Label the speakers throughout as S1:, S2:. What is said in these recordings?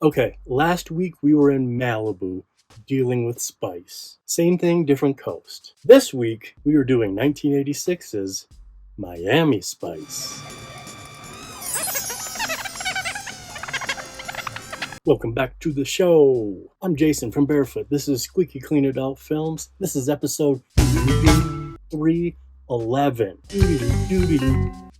S1: Okay, last week we were in Malibu dealing with spice. Same thing, different coast. This week we were doing 1986's Miami Spice. Welcome back to the show. I'm Jason from Barefoot. This is Squeaky Clean Adult Films. This is episode 311.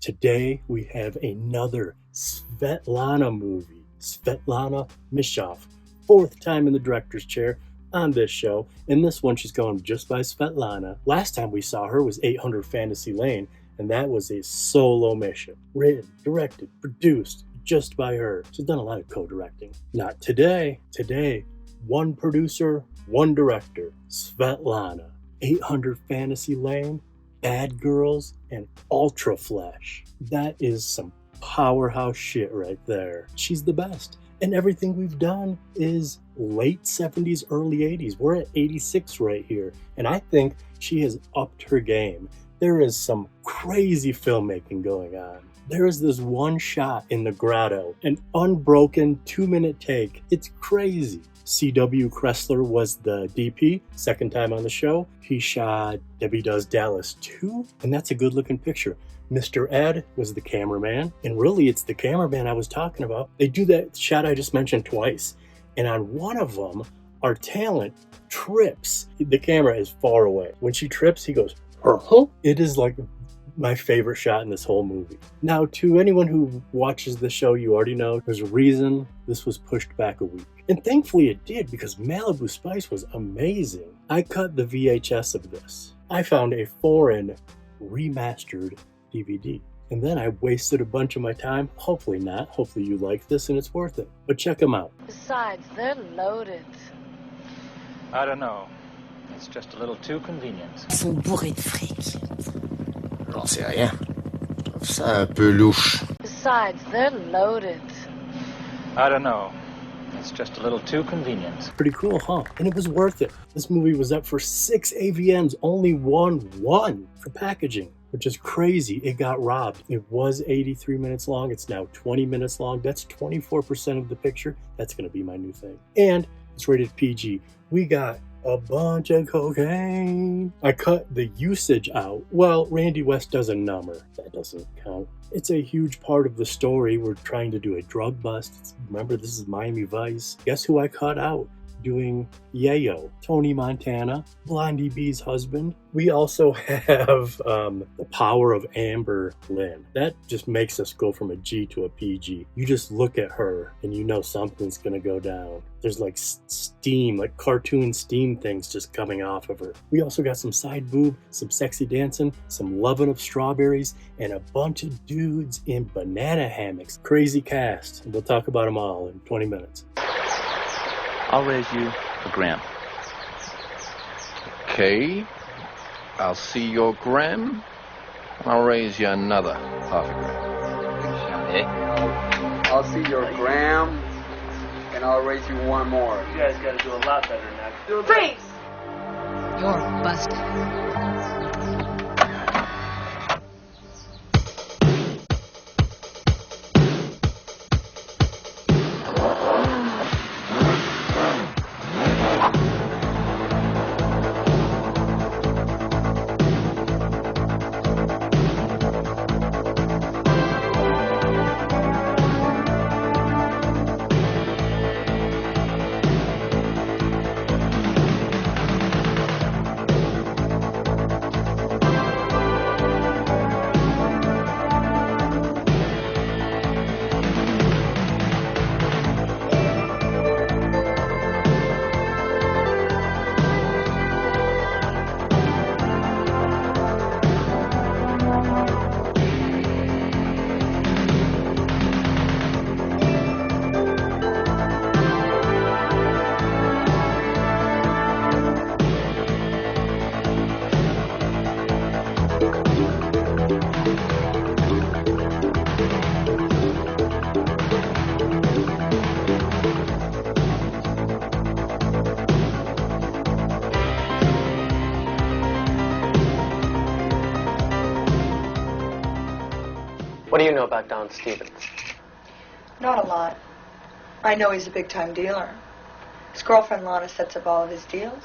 S1: Today we have another Svetlana movie. Svetlana Mischoff. Fourth time in the director's chair on this show. In this one she's going just by Svetlana. Last time we saw her was 800 Fantasy Lane, and that was a solo mission. Written, directed, produced just by her. She's done a lot of co-directing. Not today. Today, one producer, one director. Svetlana. 800 Fantasy Lane, Bad Girls, and Ultra Flesh. That is some powerhouse shit right there. She's the best. And everything we've done is late 70s, early 80s. We're at 86 right here. And I think she has upped her game. There is some crazy filmmaking going on. There is this one shot in the Grotto, an unbroken 2-minute take. It's crazy. C.W. Kressler was the DP, second time on the show. He shot Debbie Does Dallas 2, and that's a good looking picture. Mr. Ed was the cameraman, and really it's the cameraman I was talking about. They do that shot I just mentioned twice, and on one of them, our talent trips. The camera is far away. When she trips, he goes, "Huh?" It is like my favorite shot in this whole movie. Now, to anyone who watches the show, you already know there's a reason this was pushed back a week. And thankfully it did, because Malibu Spice was amazing. I cut the VHS of this. I found a foreign remastered DVD. And then I wasted a bunch of my time. Hopefully not. Hopefully you like this and it's worth it. But check them out.
S2: Besides, they're loaded.
S3: I don't know. It's just a little too convenient.
S4: Ils sont bourrés de fric.
S5: J'en sais rien. Je trouve ça un peu louche.
S2: Besides, they're loaded.
S3: I don't know. It's just a little too convenient.
S1: Pretty cool, huh? And it was worth it. This movie was up for 6 AVNs, only won 1 for packaging, which is crazy. It got robbed. It was 83 minutes long. It's now 20 minutes long. That's 24% of the picture. That's going to be my new thing. And it's rated PG. We got a bunch of cocaine. I cut the usage out. Well, Randy West does a number. That doesn't count. It's a huge part of the story. We're trying to do a drug bust. Remember, this is Miami Vice. Guess who I cut out doing Yayo? Tony Montana, Blondie B's husband. We also have the power of Amber Lynn. That just makes us go from a G to a PG. You just look at her and you know something's gonna go down. There's like steam, like cartoon steam things just coming off of her. We also got some side boob, some sexy dancing, some loving of strawberries, and a bunch of dudes in banana hammocks. Crazy cast. We'll talk about them all in 20 minutes.
S6: I'll raise you a gram.
S5: Okay. I'll see your gram, and I'll raise you another half a gram.
S7: I'll see your gram, and I'll raise you one more.
S8: You guys gotta do a lot better than that.
S2: Freeze!
S4: You're busted.
S9: What do you know about Don Stevens?
S10: Not a lot.
S9: I know he's a big-time dealer. His girlfriend Lana sets up all of his deals.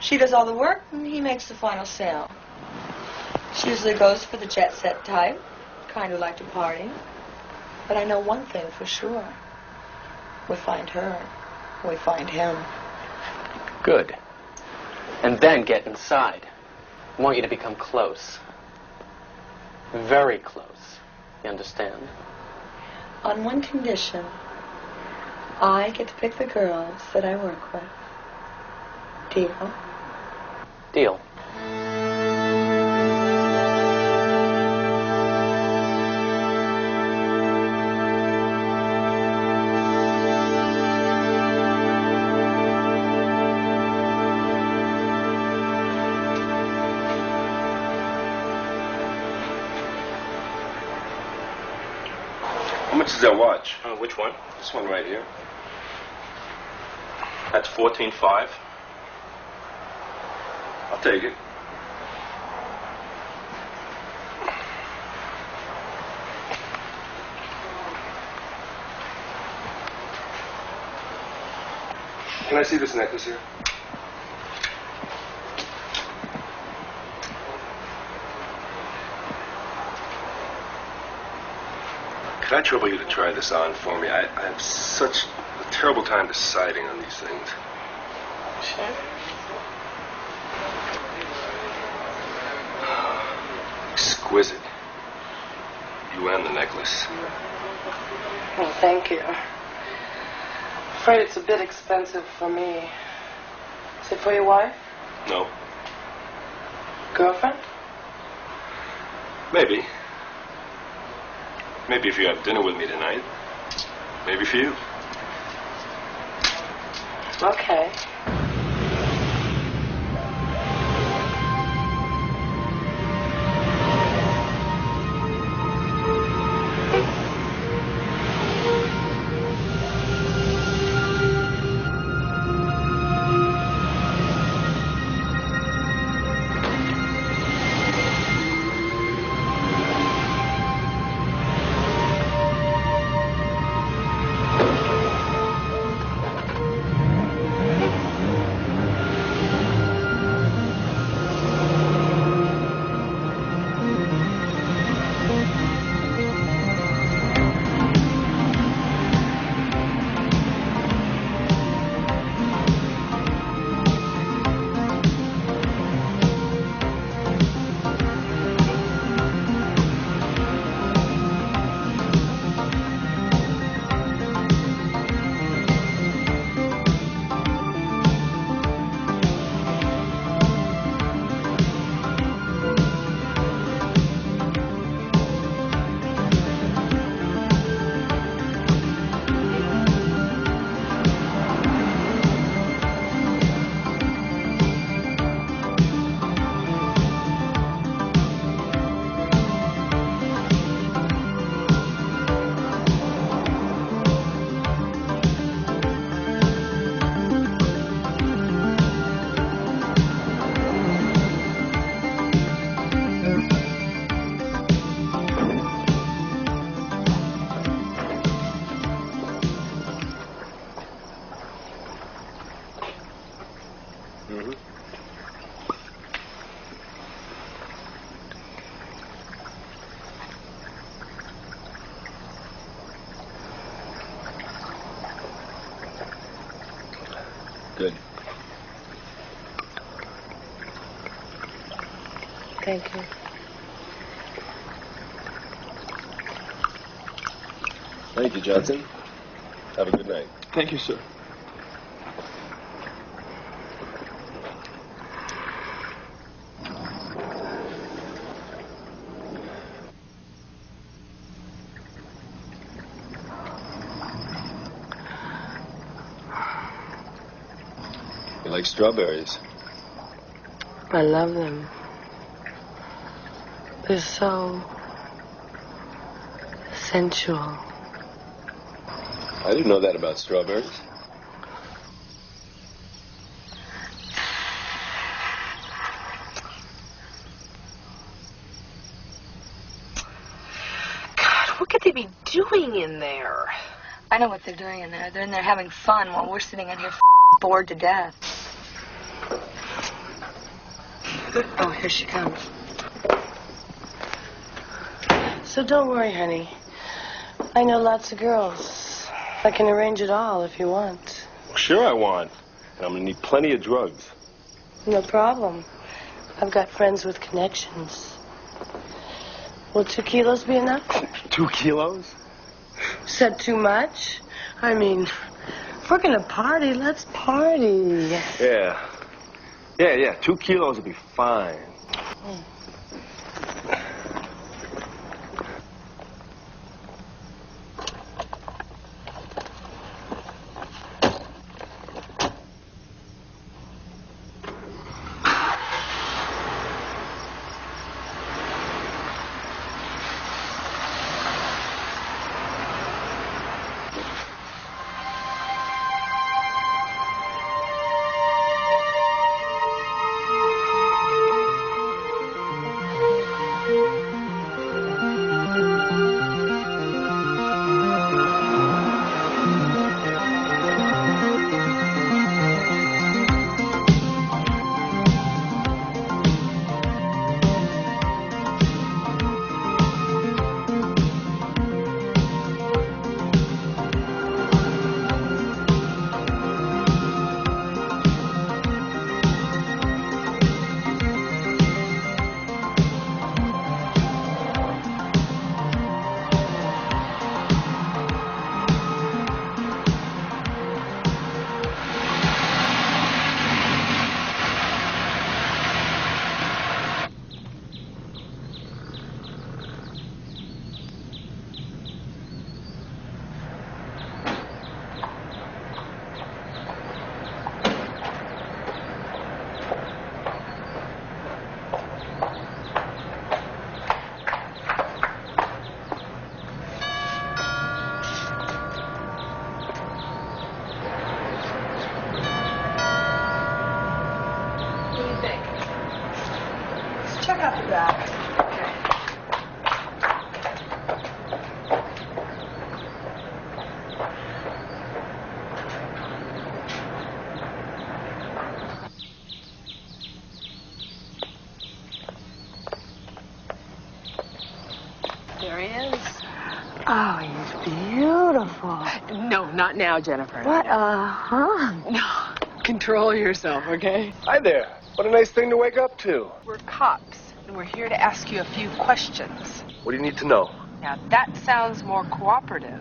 S9: She does all the work, and he makes the final sale. She usually goes for the jet-set type, kind who like to party. But I know one thing for sure. We find her, we find him.
S8: Good. And then get inside. I want you to become close. Very close. You understand?
S9: On one condition. I get to pick the girls that I work with. Deal?
S8: Deal.
S10: How much is that watch?
S11: Which one?
S10: This one right here.
S11: That's $14.5.
S10: I'll take it. Can I see this necklace here? Could I trouble you to try this on for me? I have such a terrible time deciding on these things.
S9: Sure.
S10: Exquisite. You and the necklace.
S9: Well, thank you. Afraid it's a bit expensive for me. Is it for your wife?
S10: No.
S9: Girlfriend?
S10: Maybe. Maybe if you have dinner with me tonight. Maybe for you.
S9: Okay.
S10: Good.
S9: Thank you.
S10: Thank you, Johnson. Have a good night.
S11: Thank you, sir.
S10: You like strawberries?
S9: I love them. They're so sensual.
S10: I didn't know that about strawberries.
S9: God, what could they be doing in there? I know what they're doing in there. They're in there having fun while we're sitting in here bored to death. Oh, here she comes.
S12: So don't worry, honey. I know lots of girls. I can arrange it all if you want.
S10: Well, sure I want. And I'm gonna need plenty of drugs.
S12: No problem. I've got friends with connections. Will 2 kilos be enough?
S10: 2 kilos?
S12: Said too much? I mean, if we're gonna party, let's party.
S10: Yeah. Yeah, 2 kilos would be fine.
S9: Check out the back.
S12: There he is. Oh, he's beautiful.
S13: No, not now, Jennifer.
S12: What a hunk.
S13: No, control yourself, okay?
S10: Hi there. What a nice thing to wake up to.
S13: We're cops, and we're here to ask you a few questions.
S10: What do you need to know?
S13: Now, that sounds more cooperative.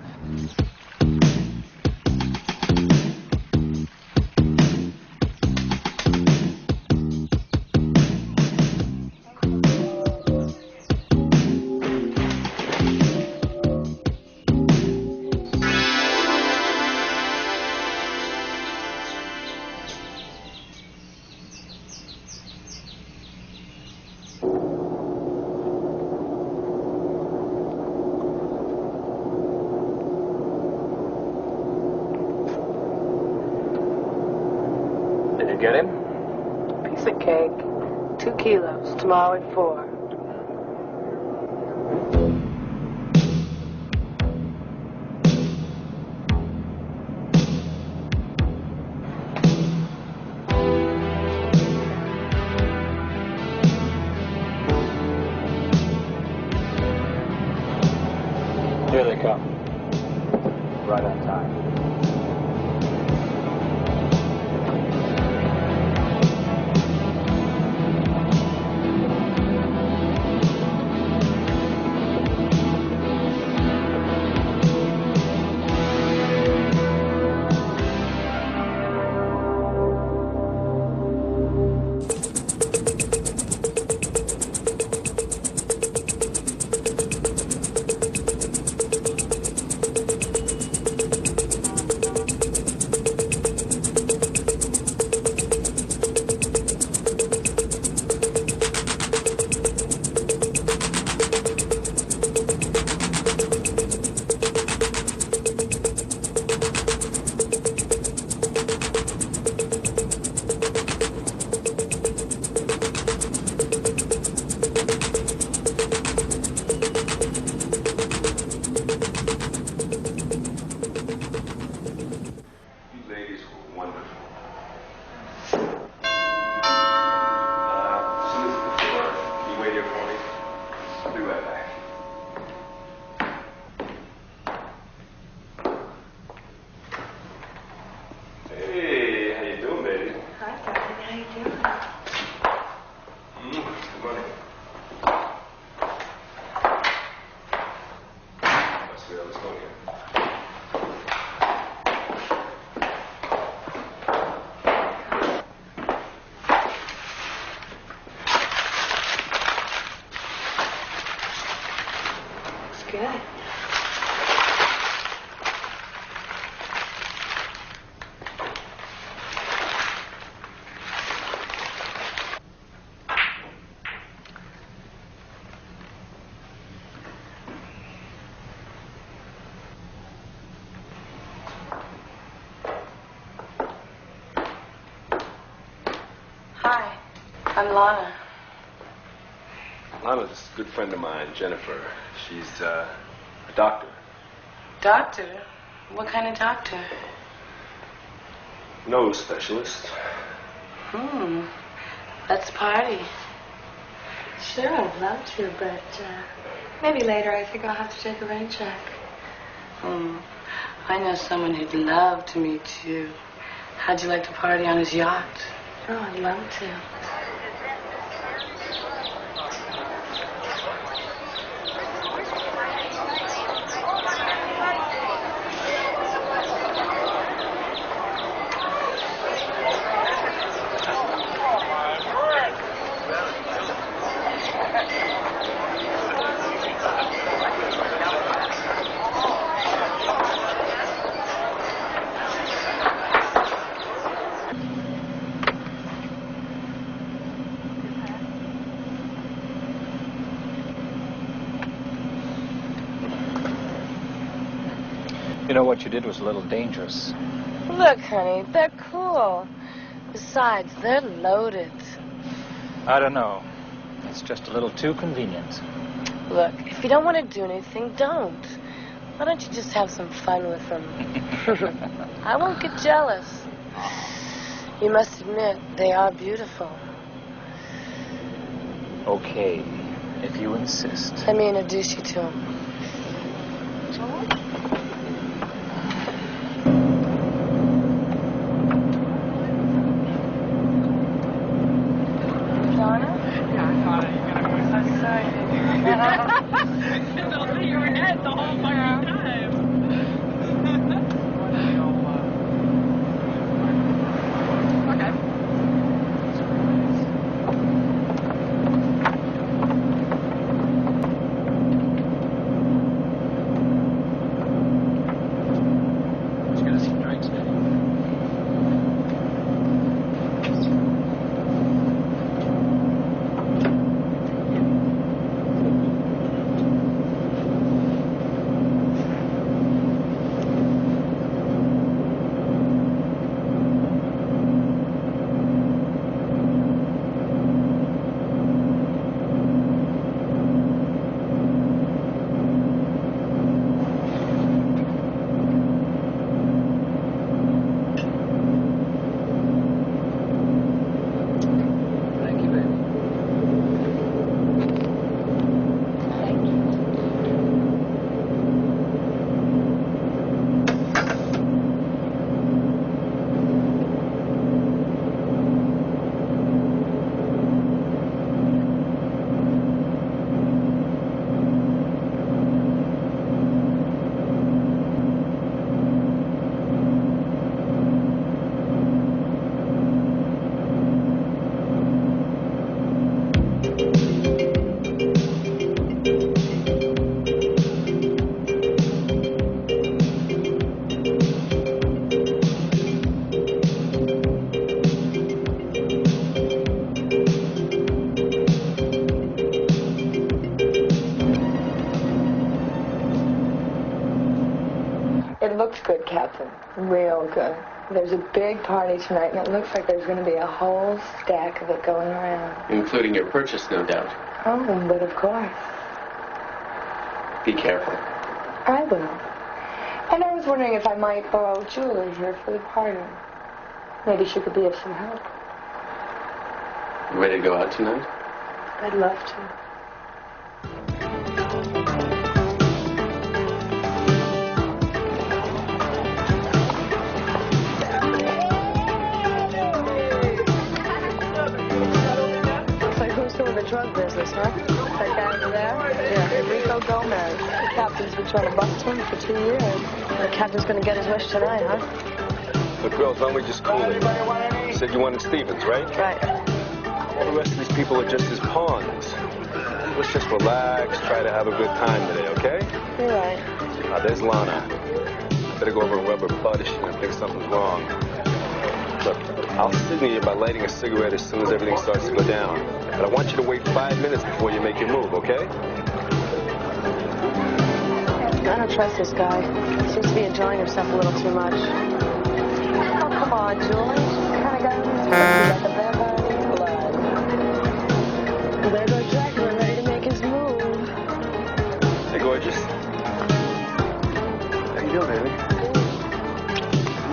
S10: Get him?
S12: Piece of cake. 2 kilos. Tomorrow at 4.
S3: Here they come. Right on time.
S10: Wonderful. Somebody's at the door. Can you wait here for me? I'll be right back. Hey, how you doing, baby?
S9: Hi, darling. How you doing?
S10: Good morning. Let's go here.
S9: Looks good. Hi, I'm Lana.
S10: Lana's a good friend of mine, Jennifer. She's a doctor.
S12: Doctor? What kind of doctor?
S10: Nose specialist.
S12: Let's party.
S9: Sure, I'd love to, but maybe later. I think I'll have to take a rain check.
S12: I know someone who'd love to meet you. How'd you like to party on his yacht?
S9: Oh, I'd love to.
S3: You know, what you did was a little dangerous.
S2: Look, honey, they're cool. Besides, they're loaded.
S3: I don't know. It's just a little too convenient.
S2: Look, if you don't want to do anything, don't. Why don't you just have some fun with them? I won't get jealous. You must admit, they are beautiful.
S3: Okay, if you insist.
S2: Let me introduce you to them.
S9: It looks good, Captain. Real good. There's a big party tonight, and it looks like there's going to be a whole stack of it going around.
S8: Including your purchase, no doubt.
S9: Oh, but of course.
S8: Be careful.
S9: I will. And I was wondering if I might borrow jewelry here for the party.
S2: Maybe she could be of some help.
S8: You ready to go out tonight?
S2: I'd love to. Looks like who's doing the drug business, huh? That guy over there? Yeah, Enrico Gomez. The captain's been trying to bust him for 2 years. The captain's gonna get his wish tonight, huh?
S10: Look, girls, why don't we just cool it? You said you wanted Stevens, right?
S2: Right.
S10: All the rest of these people are just his pawns. Let's just relax, try to have a good time today, okay?
S2: You're right.
S10: There's Lana. I better go over and rub her butt if she's gonna think something's wrong. Look, I'll signal you by lighting a cigarette as soon as everything starts to go down. But I want you to wait 5 minutes before you make your move, okay?
S2: I don't trust this guy. He seems to be enjoying himself a little too much. Oh, come on, Julie. The kind of guy who's like a vampire in blood. There goes Dracula, ready to make his move.
S10: Hey, gorgeous. How you doing, baby?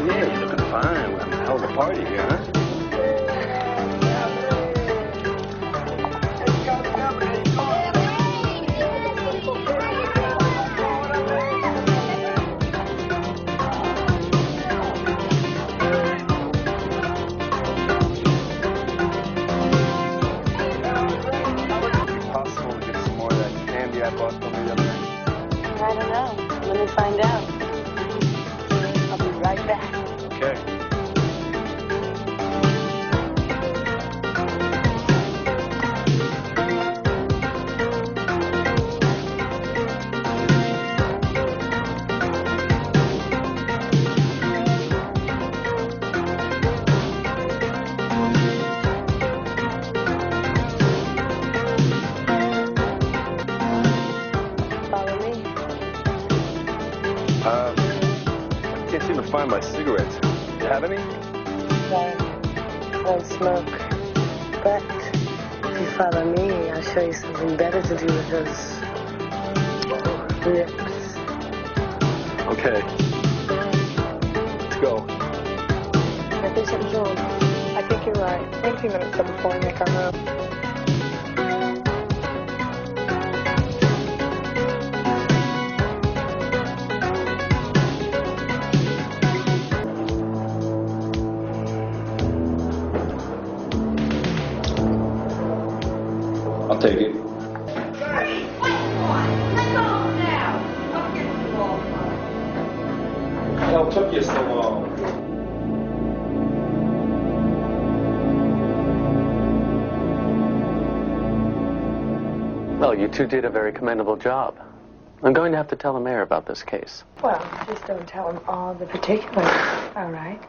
S10: Yeah, you're looking fine. We're having a hell of a party here, huh?
S2: I don't know. Let me find out. I'll be right back.
S10: Okay. I can't seem to find my cigarettes. You have any?
S2: Sorry. I don't smoke. But if you follow me, I'll show you something better to do with those lips.
S10: Okay. Let's go.
S2: I think something's wrong. I think you're right. Wait a few minutes before we make our move.
S10: I'll take it. What the hell took you so long?
S8: Well, you two did a very commendable job. I'm going to have to tell the mayor about this case.
S2: Well, just don't tell him all the particulars, all right?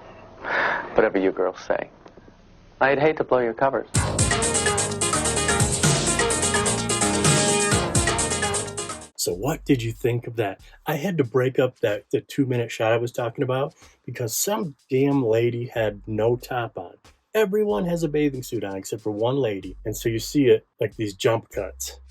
S8: Whatever you girls say. I'd hate to blow your covers.
S1: So what did you think of that? I had to break up the 2-minute shot I was talking about because some damn lady had no top on. Everyone has a bathing suit on except for one lady. And so you see it like these jump cuts.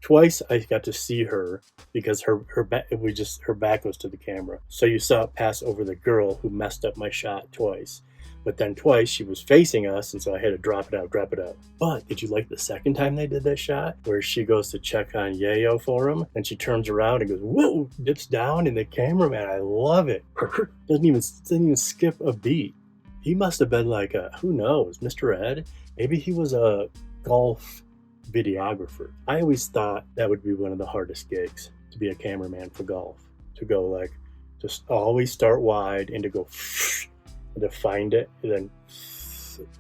S1: Twice I got to see her because her back was to the camera. So you saw it pass over the girl who messed up my shot twice. But then twice she was facing us, and so I had to drop it out. But did you like the second time they did that shot where she goes to check on Yayo for him, and she turns around and goes, whoa, dips down, and the cameraman, I love it. Doesn't even skip a beat. He must have been like who knows, Mr. Ed? Maybe he was a golf videographer. I always thought that would be one of the hardest gigs, to be a cameraman for golf. To go like, just always start wide and to go to find it and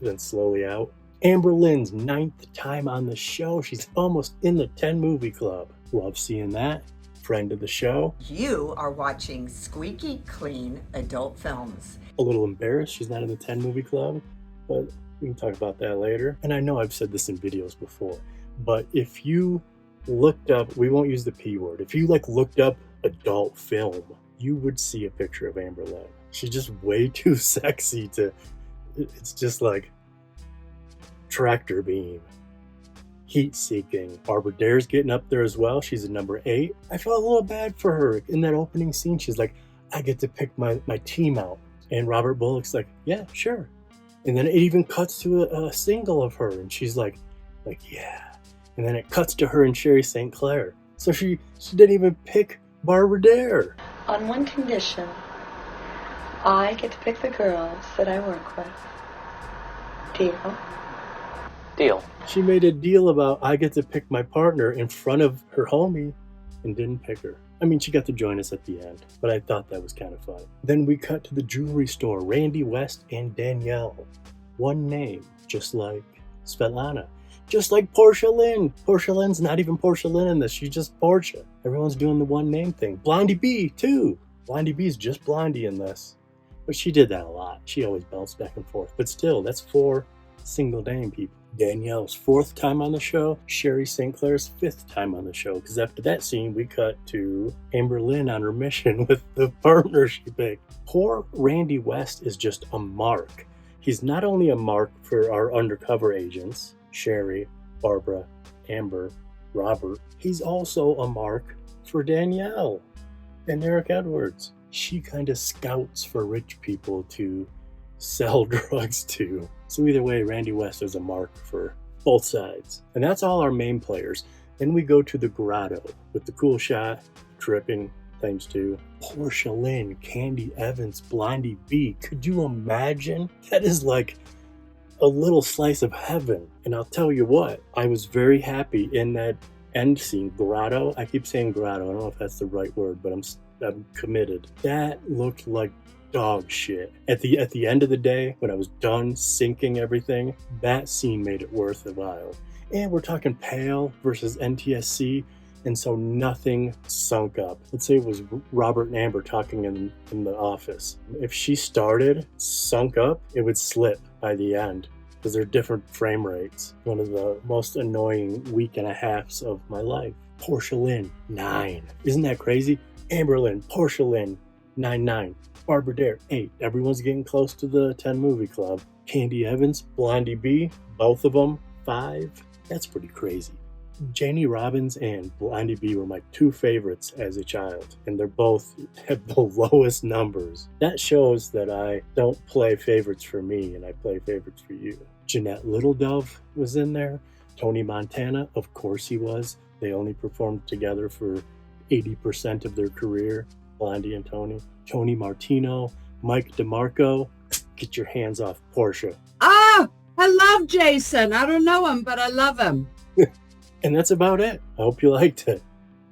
S1: then slowly out. Amber Lynn's 9th time on the show. She's almost in the 10 movie club. Love seeing that. Friend of the show.
S14: You are watching Squeaky Clean Adult Films.
S1: A little embarrassed she's not in the 10 movie club, but we can talk about that later. And I know I've said this in videos before, but if you looked up, we won't use the P word, if you looked up adult film, you would see a picture of Amber Lynn. She's just way too sexy to, it's just like tractor beam, heat seeking. Barbara Dare's getting up there as well. She's at number 8. I felt a little bad for her in that opening scene. She's like, I get to pick my team out. And Robert Bullock's like, yeah, sure. And then it even cuts to a single of her, and she's like, yeah. And then it cuts to her and Sherry St. Clair. So she didn't even pick Barbara Dare.
S9: On one condition, I get to pick the girls that I work with. Deal?
S8: Deal.
S1: She made a deal about I get to pick my partner in front of her homie and didn't pick her. I mean, she got to join us at the end, but I thought that was kind of fun. Then we cut to the jewelry store, Randy West and Danielle. One name, just like Svetlana. Just like Portia Lynn. Portia Lynn's not even Portia Lynn in this. She's just Portia. Everyone's doing the one name thing. Blondie B, too. Blondie B's just Blondie in this. But she did that a lot. She always bounced back and forth. But still, that's 4 single name people. Danielle's 4th time on the show. Sherry St. Clair's 5th time on the show. Because after that scene, we cut to Amber Lynn on her mission with the partner she picked. Poor Randy West is just a mark. He's not only a mark for our undercover agents, Sherry, Barbara, Amber, Robert. He's also a mark for Danielle and Eric Edwards. She kind of scouts for rich people to sell drugs to. So either way, Randy West is a mark for both sides. And that's all our main players. Then we go to the Grotto with the cool shot, dripping, thanks to Portia Lynn, Candie Evans, Blondie B. Could you imagine? That is like a little slice of heaven. And I'll tell you what, I was very happy in that end scene, Grotto. I keep saying Grotto. I don't know if that's the right word, but I'm committed. That looked like dog shit. At the end of the day, when I was done syncing everything, that scene made it worth the while. And we're talking Pale versus NTSC, and so nothing sunk up. Let's say it was Robert and Amber talking in the office. If she started sunk up, it would slip by the end because they're different frame rates. One of the most annoying week and a halves of my life. Portia Lynn, 9. Isn't that crazy? Amber Lynn, Portia Lynn, 9. Barbara Dare, 8. Everyone's getting close to the 10 movie club. Candie Evans, Blondie B, both of them, 5. That's pretty crazy. Janie Robbins and Blondie B were my 2 favorites as a child, and they're both at the lowest numbers. That shows that I don't play favorites for me, and I play favorites for you. Jeanette Littledove was in there. Tony Montana, of course he was. They only performed together for 80% of their career, Blondie and Tony. Tony Martino, Mike DeMarco. Get your hands off Portia.
S15: Ah, I love Jason. I don't know him, but I love him.
S1: And that's about it. I hope you liked it.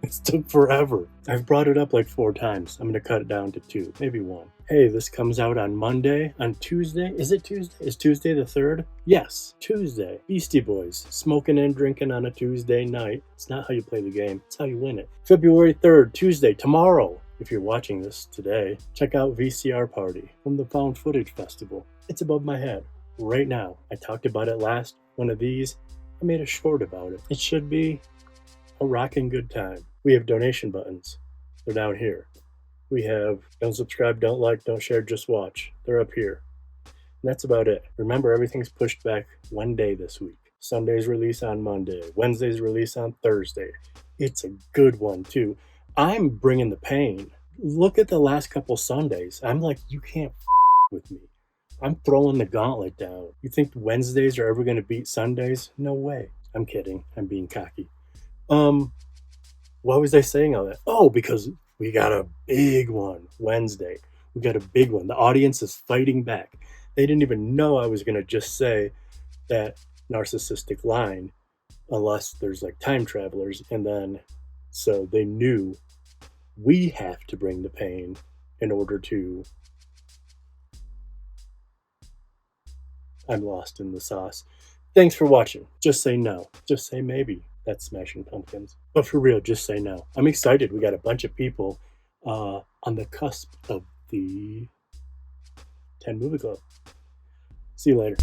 S1: It took forever. I've brought it up like 4 times. I'm going to cut it down to 2, maybe 1. Hey, this comes out on Monday. On Tuesday, is it Tuesday? Is Tuesday the 3rd? Yes, Tuesday. Beastie Boys, smoking and drinking on a Tuesday night. It's not how you play the game, it's how you win it. February 3rd, Tuesday, tomorrow. If you're watching this today, check out VCR Party from the Found Footage Festival. It's above my head right now. I talked about it last one of these. I made a short about it. It should be a rocking good time. We have donation buttons. They're down here. We have don't subscribe, don't like, don't share, just watch. They're up here. And that's about it. Remember, everything's pushed back 1 day this week. Sunday's release on Monday. Wednesday's release on Thursday. It's a good one, too. I'm bringing the pain. Look at the last couple Sundays. I'm like, you can't with me. I'm throwing the gauntlet down. You think Wednesdays are ever going to beat Sundays? No way. I'm kidding. I'm being cocky. Why was I saying all that? Oh, because we got a big one Wednesday. We got a big one. The audience is fighting back. They didn't even know I was going to just say that narcissistic line unless there's like time travelers. And then, so they knew we have to bring the pain in order to... I'm lost in the sauce. Thanks for watching. Just say no. Just say maybe. That's Smashing Pumpkins. But for real, just say no. I'm excited. We got a bunch of people on the cusp of the 10 Movie Club. See you later.